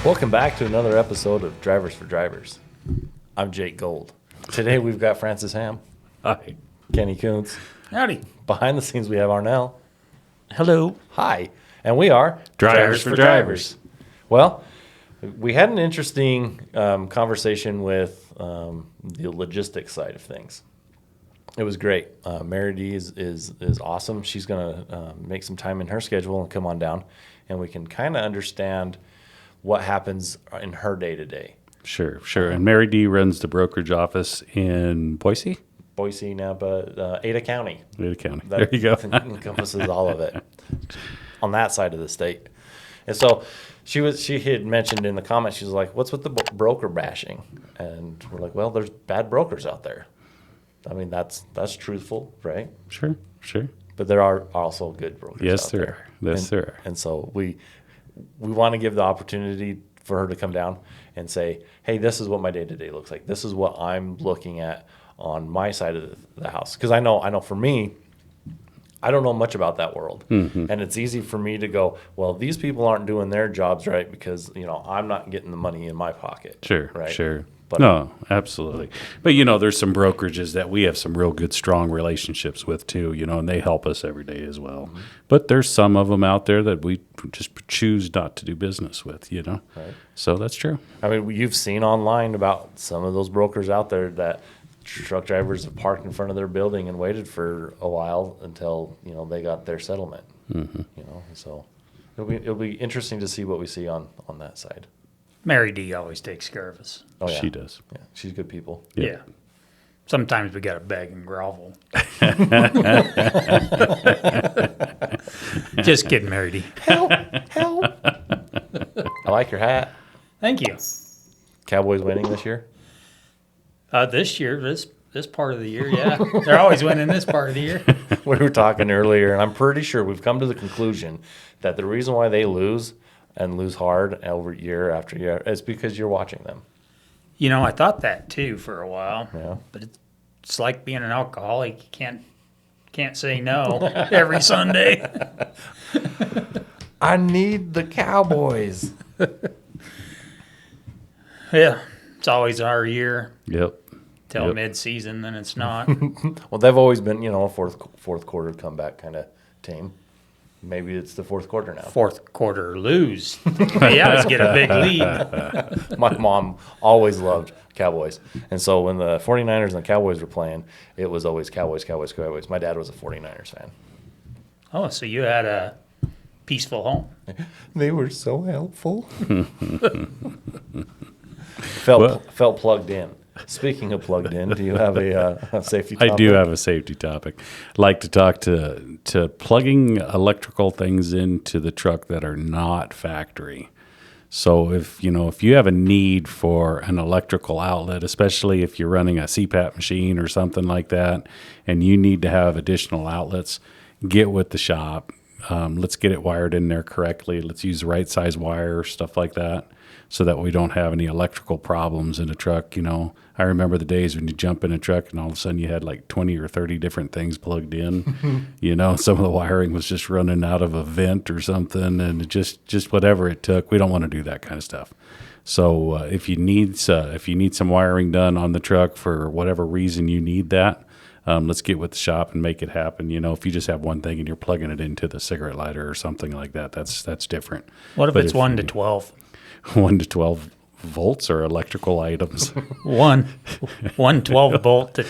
Welcome back to another episode of Drivers for Drivers. I'm Jake Gold. Today we've got Francis Ham. Hi. Kenny Kuntz. Howdy. Behind the scenes we have Arnell. Hello. Hi. And we are Drivers for Drivers. Well, we had an interesting conversation with the logistics side of things. It was great. Mary D is awesome. She's going to make some time in her schedule and come on down, and we can kind of understand what happens in her day-to-day. Sure. And Mary D runs the brokerage office in Boise? Boise, Napa, Ada County. Ada County. That There you go. encompasses all of it on that side of the state. And so she had mentioned in the comments, she was like, what's with the broker bashing? And we're like, well, there's bad brokers out there. I mean, that's truthful, right? Sure. But there are also good brokers Yes, out there there. are. Yes, there are. And so we want to give the opportunity for her to come down and say, hey, this is what my day-to-day looks like. This is what I'm looking at on my side of the house. Because I know for me, I don't know much about that world. Mm-hmm. And it's easy for me to go, well, these people aren't doing their jobs right because, I'm not getting the money in my pocket. Sure. Right? Sure. But, no, absolutely. But, there's some brokerages that we have some real good, strong relationships with, too, and they help us every day as well. Mm-hmm. But there's some of them out there that we just choose not to do business with, Right. So that's true. I mean, you've seen online about some of those brokers out there that truck drivers have parked in front of their building and waited for a while until, they got their settlement. Mm-hmm. So it'll be interesting to see what we see on that side. Mary D always takes care of us. Oh, yeah. She does. Yeah, she's good people. Yeah. Sometimes we got to beg and grovel. Just kidding, Mary D. Help! I like your hat. Thank you. Cowboys winning this year? This year, this part of the year, yeah. They're always winning this part of the year. We were talking earlier, and I'm pretty sure we've come to the conclusion that the reason why they lose and lose hard over year after year is because you're watching them. I thought that too for a while. Yeah. But it's like being an alcoholic. You can't say no every Sunday. I need the Cowboys. Yeah. It's always our year Yep. till mid-season, then it's not. Well, they've always been, a fourth quarter comeback kind of team. Maybe it's the fourth quarter now. Fourth quarter lose. They always get a big lead. My mom always loved Cowboys. And so when the 49ers and the Cowboys were playing, it was always Cowboys. My dad was a 49ers fan. Oh, so you had a peaceful home. They were so helpful. Felt plugged in. Speaking of plugged in, do you have a safety topic? I do have a safety topic. I'd like to talk to plugging electrical things into the truck that are not factory. So if you have a need for an electrical outlet, especially if you're running a CPAP machine or something like that, and you need to have additional outlets, get with the shop. Let's get it wired in there correctly. Let's use the right size wire, stuff like that, so that we don't have any electrical problems in a truck. I remember the days when you jump in a truck and all of a sudden you had like 20 or 30 different things plugged in. Some of the wiring was just running out of a vent or something, and just whatever it took. We don't want to do that kind of stuff. So if you need some wiring done on the truck for whatever reason you need that, let's get with the shop and make it happen. If you just have one thing and you're plugging it into the cigarette lighter or something like that, that's different. What if it's 1 to 12? 1 to 12 volts or electrical items? One 12 volt to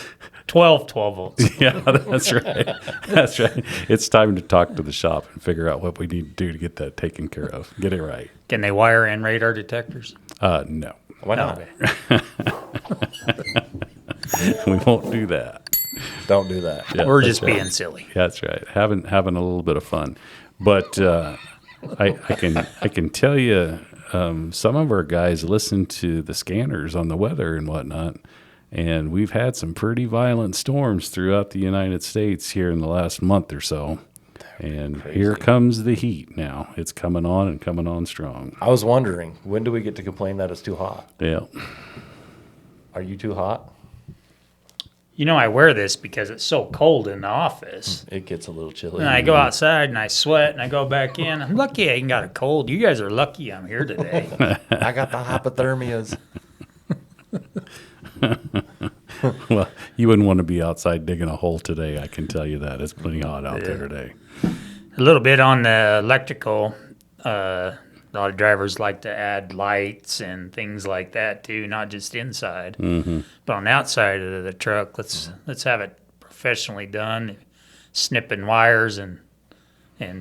12 volts. Yeah, that's right. That's right. It's time to talk to the shop and figure out what we need to do to get that taken care of. Get it right. Can they wire in radar detectors? No. Why not? Okay. We won't do that. Don't do that. Yeah, We're just right. being silly. That's right. Having a little bit of fun. But I can tell you, some of our guys listen to the scanners on the weather and whatnot, and we've had some pretty violent storms throughout the United States here in the last month or so. And crazy. Here comes the heat now. It's coming on and coming on strong. I was wondering, when do we get to complain that it's too hot? Yeah. Are you too hot? I wear this because it's so cold in the office. It gets a little chilly. And I go outside and I sweat and I go back in. I'm lucky I ain't got a cold. You guys are lucky I'm here today. I got the hypothermias. Well, you wouldn't want to be outside digging a hole today. I can tell you that. It's plenty hot out there today. A little bit on the electrical. A lot of drivers like to add lights and things like that too, not just inside, but on the outside of the truck. Let's have it professionally done. Snipping wires and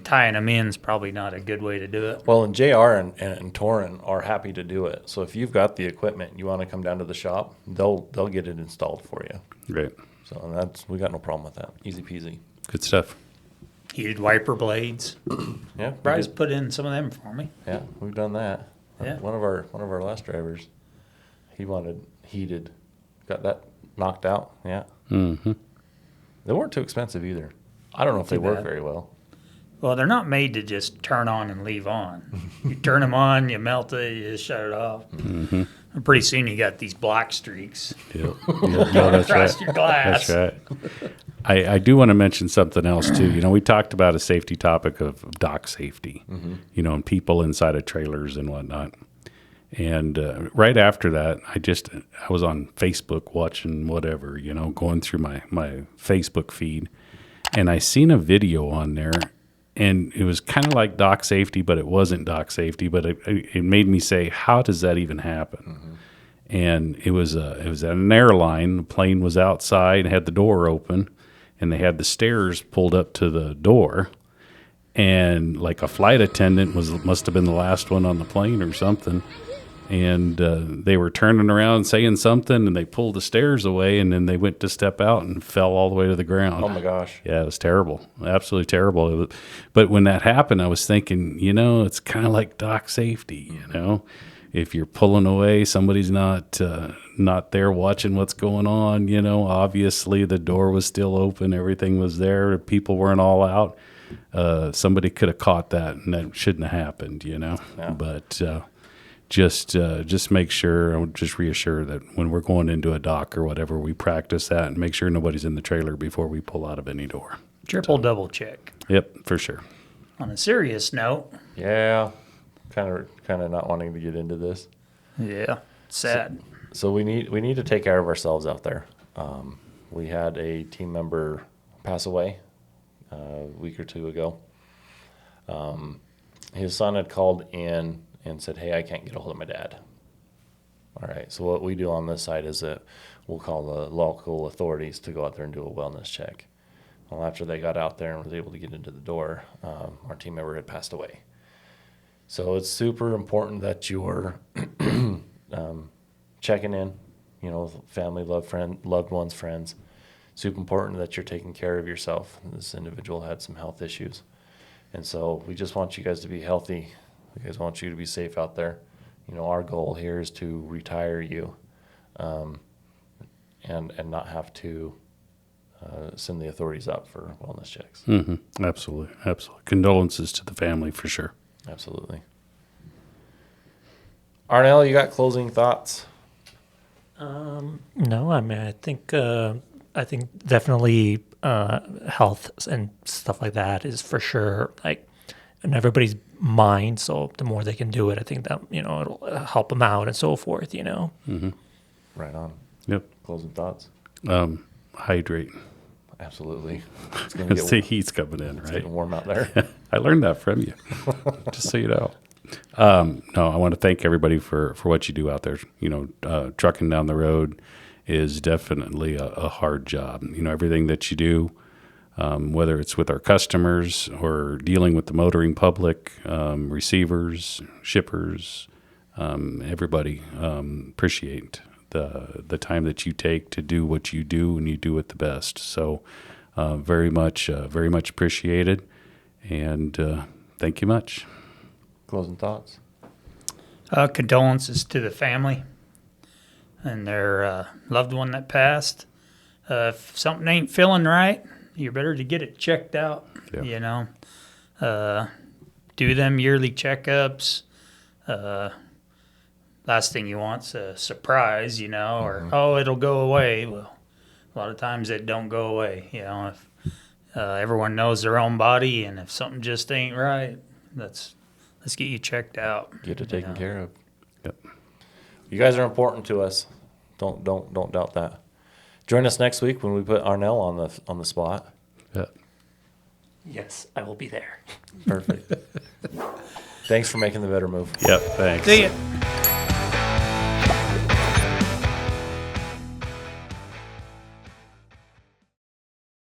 tying them in is probably not a good way to do it. Well, and JR and Torin are happy to do it. So if you've got the equipment and you want to come down to the shop, they'll get it installed for you. Great. So we got no problem with that. Easy peasy. Good stuff. Heated wiper blades. Yeah. Bryce put in some of them for me. Yeah, we've done that. Yeah. One of our last drivers, he wanted heated. Got that knocked out. Yeah. Mm-hmm. They weren't too expensive either. I don't know if they work bad. very well. Well, they're not made to just turn on and leave on. You turn them on, you melt it, you just shut it off. Mm-hmm. And pretty soon you got these black streaks Yep. No, that's across right. your glass. That's right. I do want to mention something else too. We talked about a safety topic of dock safety, and people inside of trailers and whatnot. And right after that, I was on Facebook watching whatever, going through my Facebook feed, and I seen a video on there, and it was kind of like dock safety, but it wasn't dock safety. But it made me say, how does that even happen? And it was at an airline. The plane was outside, had the door open, and they had the stairs pulled up to the door. And like a flight attendant must have been the last one on the plane or something. And they were turning around saying something, and they pulled the stairs away, and then they went to step out and fell all the way to the ground. Oh my gosh. Yeah, it was terrible. Absolutely terrible. But when that happened, I was thinking, it's kind of like dock safety, If you're pulling away, somebody's not there watching what's going on, Obviously, the door was still open. Everything was there. People weren't all out. Somebody could have caught that, and that shouldn't have happened, Yeah. But just make sure, just reassure that when we're going into a dock or whatever, we practice that and make sure nobody's in the trailer before we pull out of any door. Double check. Yep, for sure. On a serious note. Yeah. Kind of not wanting to get into this. Yeah. Sad. So we need to take care of ourselves out there. We had a team member pass away a week or two ago. His son had called in and said, "Hey, I can't get a hold of my dad." All right. So what we do on this side is that we'll call the local authorities to go out there and do a wellness check. Well, after they got out there and was able to get into the door, our team member had passed away. So it's super important that you're checking in, family, loved ones, friends. Super important that you're taking care of yourself. This individual had some health issues. And so we just want you guys to be healthy. We guys want you to be safe out there. Our goal here is to retire you and not have to send the authorities out for wellness checks. Mm-hmm. Absolutely. Condolences to the family for sure. Absolutely. Arnell, you got closing thoughts? No, I think definitely health and stuff like that is for sure in everybody's mind. So the more they can do it, I think that it'll help them out and so forth. Mm-hmm. Right on. Yep. Closing thoughts? Hydrate. Absolutely. It's It's the heat's coming in, It's right? getting warm out there. I learned that from you, just so you know. No, I want to thank everybody for what you do out there. Trucking down the road is definitely a hard job. Everything that you do, whether it's with our customers or dealing with the motoring public, receivers, shippers, everybody appreciate the time that you take to do what you do, and you do it the best. So very much appreciated, and thank you much. Closing thoughts? Condolences to the family and their loved one that passed. If something ain't feeling right, you're better to get it checked out. Yeah. Do them yearly checkups. Last thing you want's a surprise, or it'll go away. Well, a lot of times it don't go away. You know, if everyone knows their own body, and if something just ain't right, let's get you checked out. Get it taken care of. Yep. You guys are important to us. Don't doubt that. Join us next week when we put Arnell on the spot. Yep. Yes, I will be there. Perfect. Thanks for making the better move. Yep. Thanks. See ya.